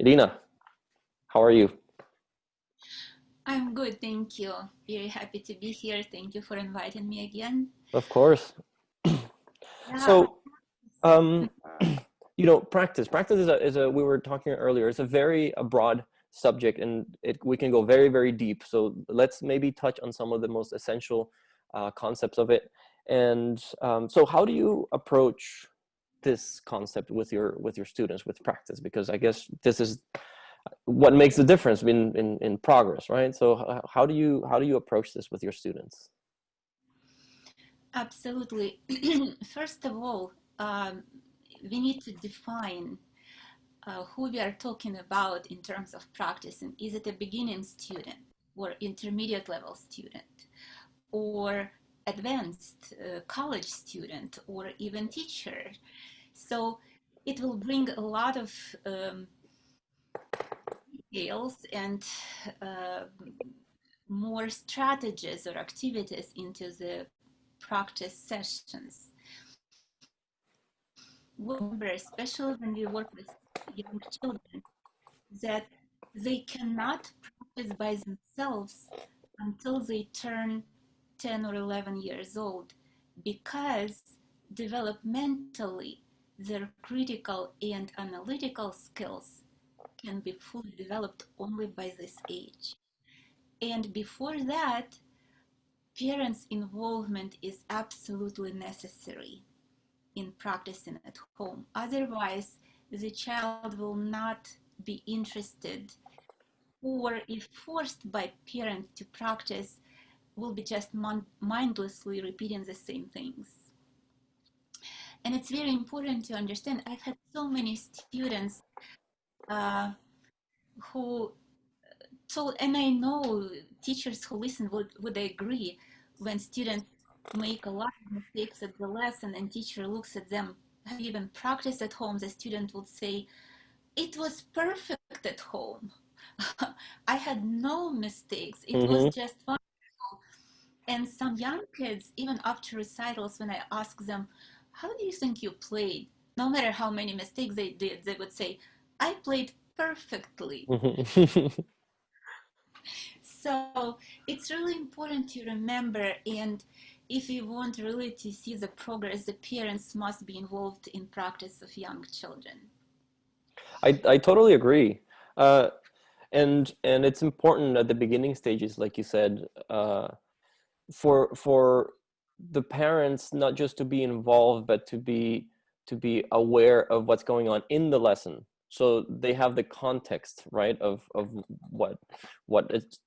Irina, how are you? I'm good, thank you. Very happy to be here. Thank you for inviting me again. Of course. Yeah, So, um, practice is a we were talking earlier. It's a very broad subject, and we can go very, very deep. So let's maybe touch on some of the most essential concepts of it. And so, how do you approach this concept with your students with practice? Because I guess this is what makes the difference in progress, right? So, how do you approach this with your students? absolutely. First of all, we need to define who we are talking about in terms of practice. And is it a beginning student or intermediate level student or advanced college student or even teacher? So it will bring a lot of details and uh, more strategies or activities into the practice sessions. Remember, especially when we work with young children, that they cannot practice by themselves until they turn 10 or 11 years old because developmentally their critical and analytical skills can be fully developed only by this age. And before that, parents' involvement is absolutely necessary in practicing at home. Otherwise, the child will not be interested, or if forced by parents to practice, will be just mindlessly repeating the same things. And it's very important to understand. I've had so many students uh, who told, and I know teachers who listen would agree, when students make a lot of mistakes at the lesson and teacher looks at them, have you even practiced at home? The student would say, it was perfect at home. I had no mistakes. It was Mm-hmm. just fun. And some young kids, even after recitals, when I ask them, how do you think you played? No matter how many mistakes they did, they would say, I played perfectly. So it's really important to remember, and if you want really to see the progress, the parents must be involved in practice of young children. I totally agree. Uh, and it's important at the beginning stages, like you said, for the parents not just to be involved, but to be aware of what's going on in the lesson, so they have the context, right, of what it's,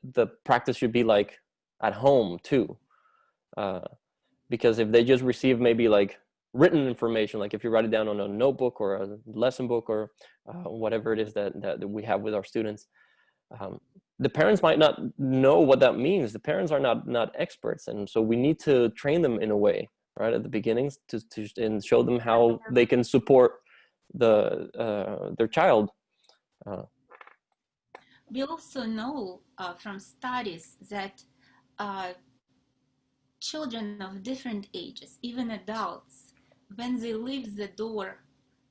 the practice should be like at home too. Uh, because if they just receive maybe like written information, like if you write it down on a notebook or a lesson book or whatever it is that we have with our students, um, the parents might not know what that means. The parents are not experts, and so we need to train them in a way, right, at the beginnings, to and show them how they can support their child. uh, We also know from studies that uh, children of different ages, even adults, when they leave the door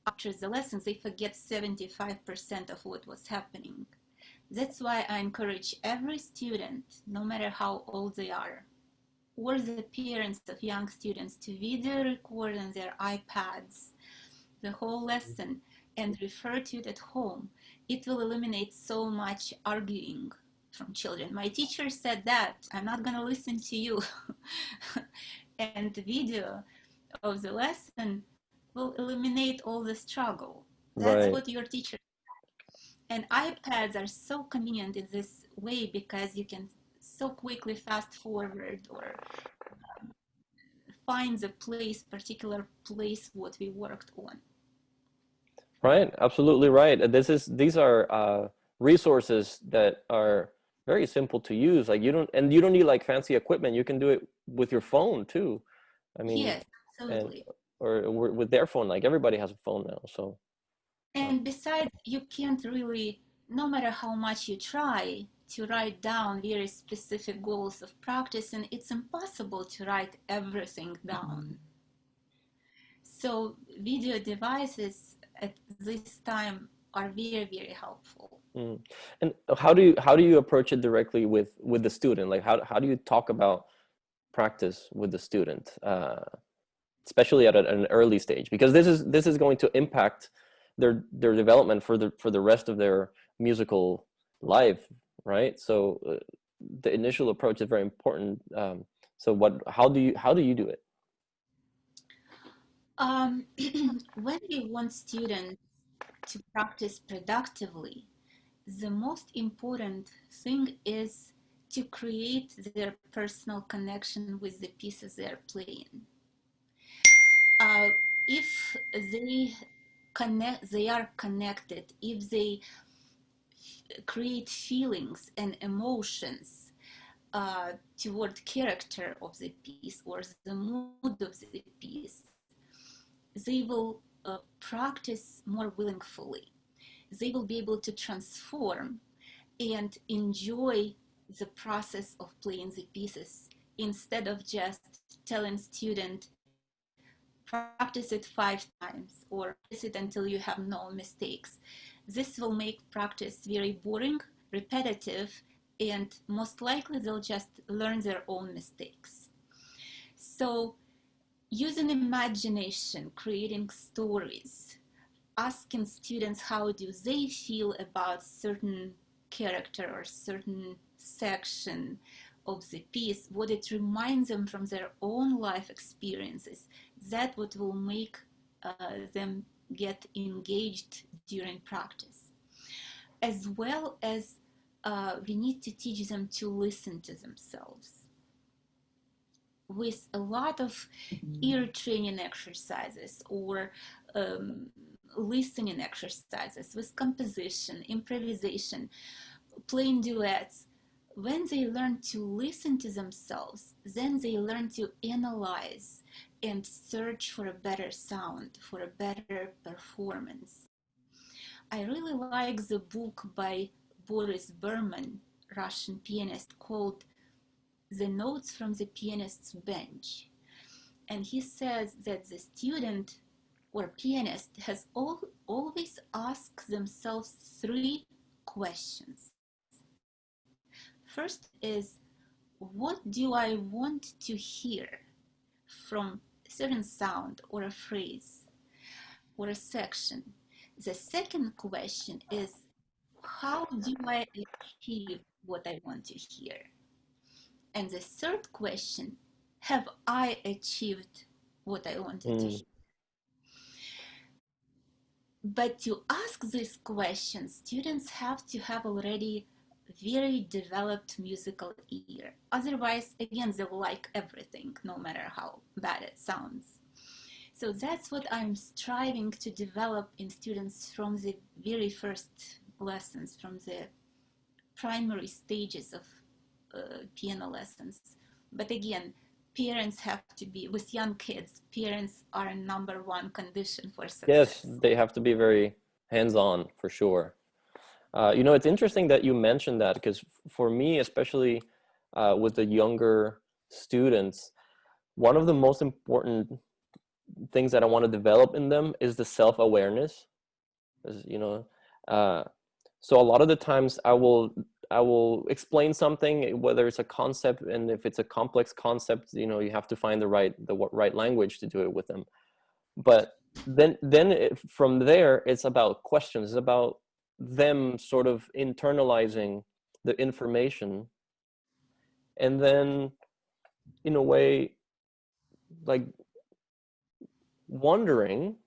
after the lessons, they forget 75% of what was happening. That's why I encourage every student, no matter how old they are, or the parents of young students, to video record on their iPads the whole lesson and refer to it at home. It will eliminate so much arguing from children. My teacher said that, I'm not going to listen to you. And the video of the lesson will eliminate all the struggle. That's right. what your teacher. And iPads are so convenient in this way because you can so quickly fast forward or find the particular place what we worked on. Right, absolutely right. These are resources that are very simple to use. Like you don't need like fancy equipment. You can do it with your phone too. I mean, Yes, and absolutely. or with their phone. Like everybody has a phone now. So uh, And besides, you can't really, no matter how much you try to write down very specific goals of practice, and it's impossible to write everything down. So video devices at this time are very, very helpful. Mm. And how do you approach it directly with the student? Like how do you talk about practice with the student, especially at an early stage? Because this is going to impact their development for the rest of their musical life, right? So the initial approach is very important. So how do you do it? Um, when we want students to practice productively, the most important thing is to create their personal connection with the pieces they're playing. If they are connected, if they create feelings and emotions toward character of the piece or the mood of the piece, they will practice more willingly. They will be able to transform and enjoy the process of playing the pieces instead of just telling student practice it 5 times or practice it until you have no mistakes. This will make practice very boring, repetitive, and most likely they'll just learn their own mistakes. So using imagination, creating stories, asking students how do they feel about certain character or certain section of the piece, what it reminds them from their own life experiences, that what will make them get engaged during practice. As well as we need to teach them to listen to themselves with a lot of ear training exercises or um, listening exercises with composition, improvisation, playing duets. When they learn to listen to themselves, then they learn to analyze and search for a better sound, for a better performance. I really like the book by Boris Berman, Russian pianist, called The Notes from the Pianist's Bench. And he says that the student or pianist has always asked themselves three questions. First is, what do I want to hear from a certain sound or a phrase or a section? The second question is, how do I achieve what I want to hear? And the third question, have I achieved what I wanted to Mm. hear? But to ask these questions, students have to have already very developed musical ear. Otherwise, again, they will like everything, no matter how bad it sounds. So that's what I'm striving to develop in students from the very first lessons, from the primary stages of piano lessons. But again, parents have to be, with young kids, parents are a number one condition for Yes, success. they have to be very hands-on for sure. It's interesting that you mentioned that because for me, especially with the younger students, one of the most important things that I want to develop in them is the self-awareness. Is, you know, uh, so a lot of the times I will explain something, whether it's a concept, and if it's a complex concept, you have to find the right language to do it with them. But then from there, it's about questions. It's about them sort of internalizing the information, and then in a way, like wondering,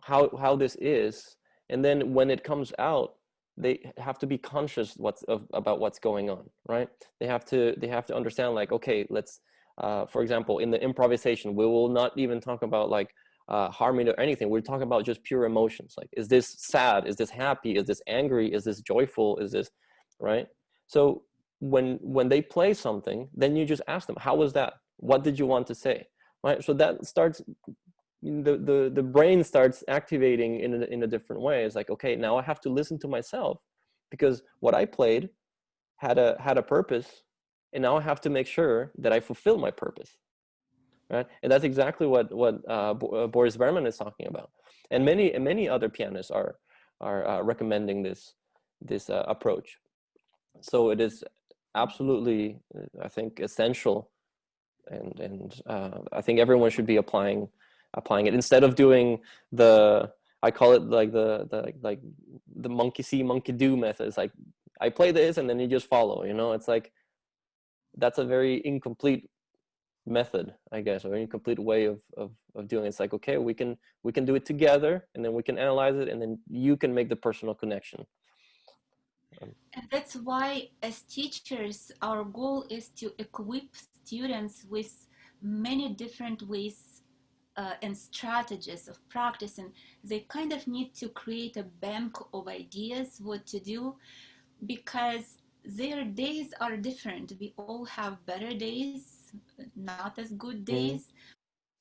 how this is, and then when it comes out, they have to be conscious about what's going on, right? They have to understand, like, okay, let's for example, in the improvisation, we will not even talk about like harmony or anything. We're talking about just pure emotions, like, is this sad, is this happy, is this angry, is this joyful, is this right? So when they play something, then you just ask them, how was that, what did you want to say, right? So that starts, the brain starts activating in a different way. It's like, okay, now I have to listen to myself, because what I played had a purpose, and now I have to make sure that I fulfill my purpose, right? And that's exactly what Boris Berman is talking about, and many other pianists are recommending this approach. So it is absolutely, I think, essential, and I think everyone should be applying it instead of doing I call it like the monkey see monkey do method. It's like I play this and then you just follow, you know. It's like that's a very incomplete method, I guess, or incomplete way of doing it. It's like, okay, we can do it together, and then we can analyze it, and then you can make the personal connection. And that's why, as teachers, our goal is to equip students with many different ways and strategies of practice. And they kind of need to create a bank of ideas what to do, because their days are different. We all have better days, not as good days.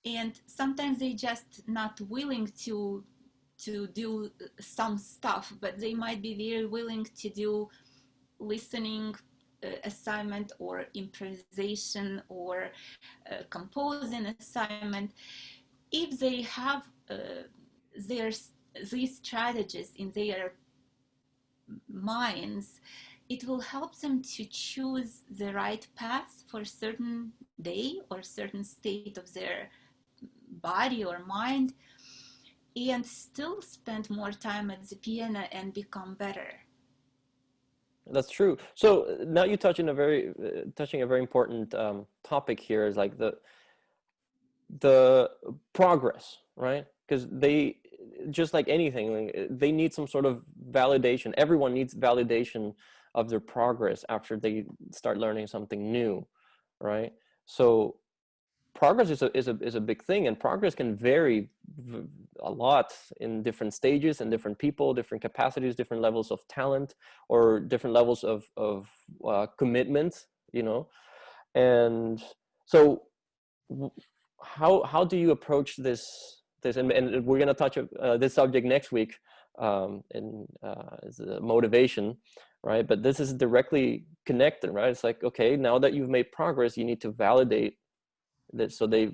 And sometimes they just not willing to do some stuff, but they might be very willing to do listening assignment or improvisation or composing assignment. If they have their these strategies in their minds, it will help them to choose the right path for a certain day or certain state of their body or mind, and still spend more time at the piano and become better. That's true. So now you touching a very important topic here, is like the progress, right? Because they, just like anything, they need some sort of validation. Everyone needs validation of their progress after they start learning something new, right? So progress is a big thing, and progress can vary a lot in different stages and different people, different capacities, different levels of talent, or different levels of commitment, you know. And so how do you approach this and we're going to touch this subject next week, in as a motivation, right? But this is directly connected, right? It's like, okay, now that you've made progress, you need to validate that, so they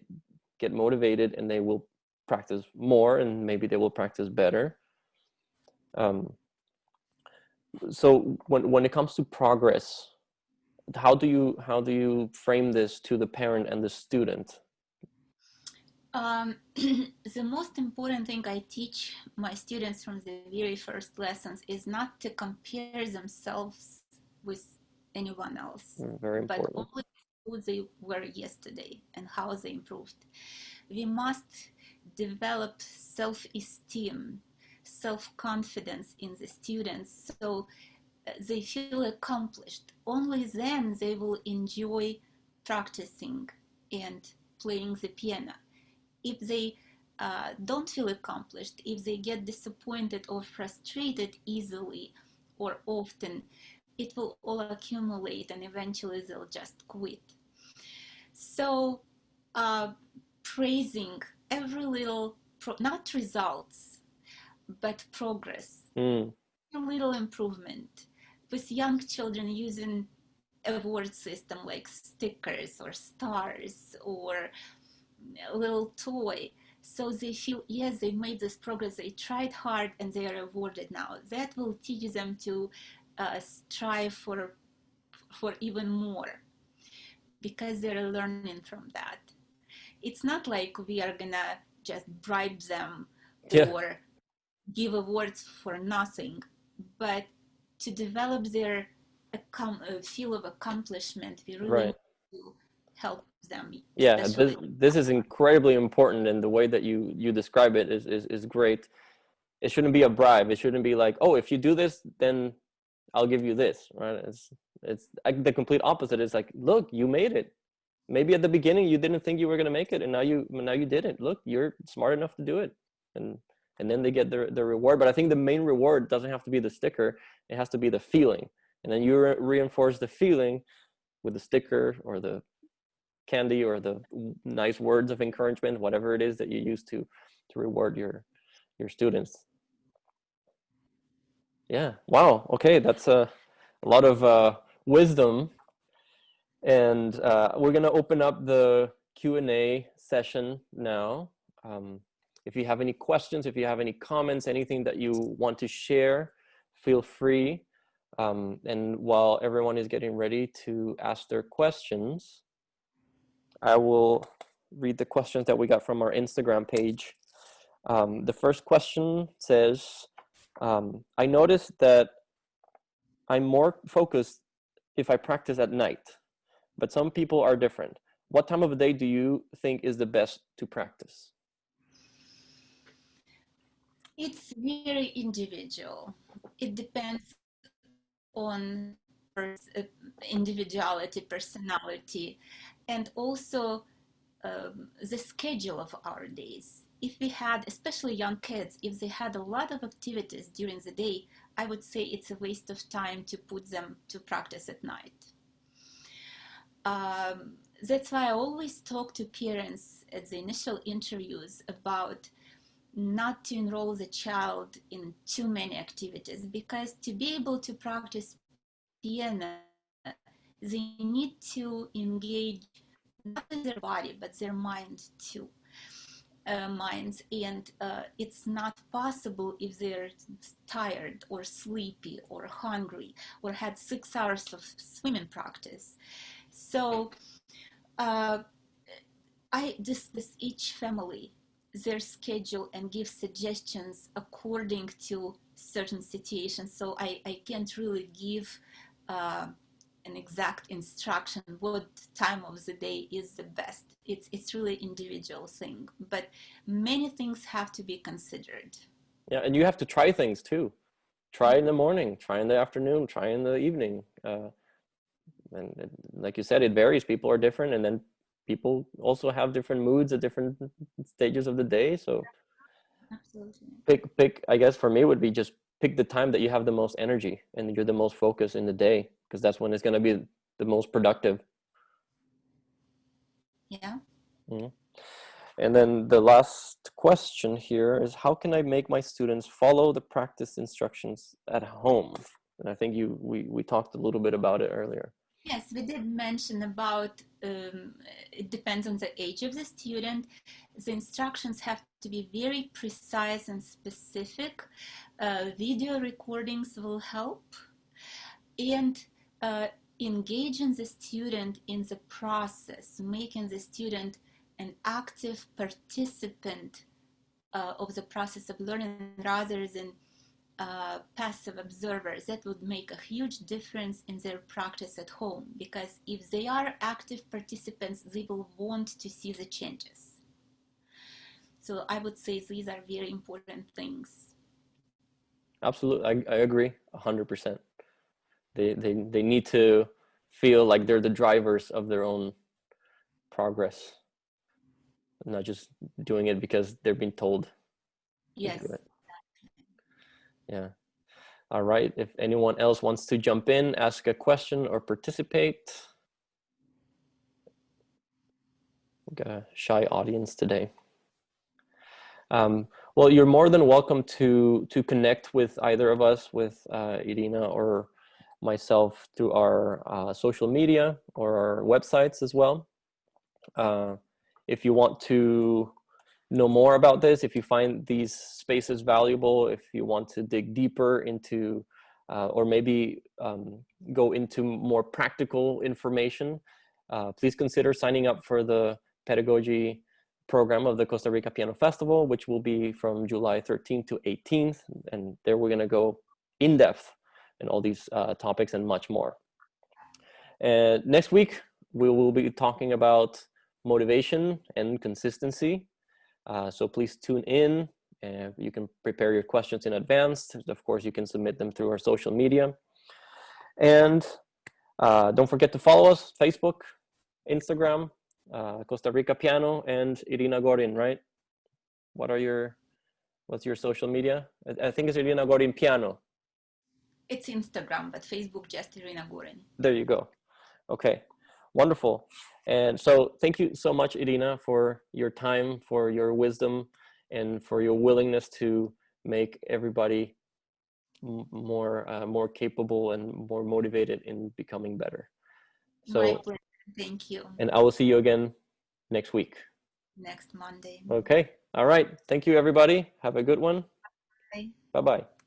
get motivated and they will practice more, and maybe they will practice better. So when it comes to progress, how do you frame this to the parent and the student? The most important thing I teach my students from the very first lessons is not to compare themselves with anyone else, Very but important. only who they were yesterday and how they improved. We must develop self-esteem, self-confidence in the students, so they feel accomplished. Only then they will enjoy practicing and playing the piano. If they don't feel accomplished, if they get disappointed or frustrated easily or often, it will all accumulate and eventually they'll just quit. So, praising every little, not results, but progress, Mm, a little improvement. With young children, using award system like stickers or stars or a little toy, so they feel, yes, they made this progress, they tried hard and they are awarded now. That will teach them to strive for even more, because they're learning from that. It's not like we are gonna just bribe them yeah, or give awards for nothing, but to develop their feel of accomplishment, we really right. need to help them, Yeah, especially. this is incredibly important, and the way that you describe it is great. It shouldn't be a bribe. It shouldn't be like, oh, if you do this, then I'll give you this, right? It's like the complete opposite. It's like, look, you made it. Maybe at the beginning you didn't think you were gonna make it, and now you did it. Look, you're smart enough to do it, and then they get the reward. But I think the main reward doesn't have to be the sticker. It has to be the feeling, and then you reinforce the feeling with the sticker or the candy or the nice words of encouragement, whatever it is that you use to reward your students. Yeah. Wow. Okay, that's a lot of wisdom, and we're gonna open up the Q&A session now. If you have any questions, if you have any comments, anything that you want to share, feel free. And while everyone is getting ready to ask their questions, I will read the questions that we got from our Instagram page. The first question says, I noticed that I'm more focused if I practice at night, but some people are different. What time of the day do you think is the best to practice? It's very individual. It depends on individuality, personality, and also the schedule of our days. If we had, especially young kids, if they had a lot of activities during the day, I would say it's a waste of time to put them to practice at night. That's why I always talk to parents at the initial interviews about not to enroll the child in too many activities, because to be able to practice piano, they need to engage not with their body but their mind too. Minds, and it's not possible if they're tired or sleepy or hungry or had 6 hours of swimming practice. So I discuss each family, their schedule, and give suggestions according to certain situations. So I can't really give an exact instruction what time of the day is the best. It's really individual thing, but many things have to be considered. Yeah, and you have to try things too. Try in the morning, try in the afternoon, try in the evening. And like you said, it varies. People are different, and then people also have different moods at different stages of the day. So Absolutely. pick. I guess for me would be just pick the time that you have the most energy and you're the most focused in the day, because that's when it's going to be the most productive. Yeah. Mhm. And then the last question here is, how can I make my students follow the practice instructions at home? And I think we talked a little bit about it earlier. Yes, we did mention about it depends on the age of the student. The instructions have to be very precise and specific. Video recordings will help, and engaging the student in the process, making the student an active participant of the process of learning rather than passive observers. That would make a huge difference in their practice at home, because if they are active participants, they will want to see the changes. So I would say these are very important things. Absolutely, I agree 100%. They need to feel like they're the drivers of their own progress, not just doing it because they're being told to do Yes. it. Yeah. All right. If anyone else wants to jump in, ask a question, or participate. We've got a shy audience today. Well, you're more than welcome to connect with either of us, with Irina or myself, through our social media or our websites as well. If you want to know more about this, if you find these spaces valuable, if you want to dig deeper into or maybe go into more practical information, please consider signing up for the Pedagogy program of the Costa Rica Piano Festival, which will be from July 13th to 18th. And there we're going to go in depth in all these topics and much more. And next week, we will be talking about motivation and consistency. So please tune in. You can prepare your questions in advance. Of course, you can submit them through our social media. And don't forget to follow us, Facebook, Instagram, Costa Rica Piano, and Irina Gorin, right? What's your social media? I think it's Irina Gorin Piano. It's Instagram, but Facebook just Irina Gorin. There you go. Okay, wonderful. And so thank you so much, Irina, for your time, for your wisdom, and for your willingness to make everybody more capable and more motivated in becoming better. My So, pleasure. Thank you. and I will see you again next week. Next Monday. Okay. All right. Thank you, everybody. Have a good one. Okay. Bye bye.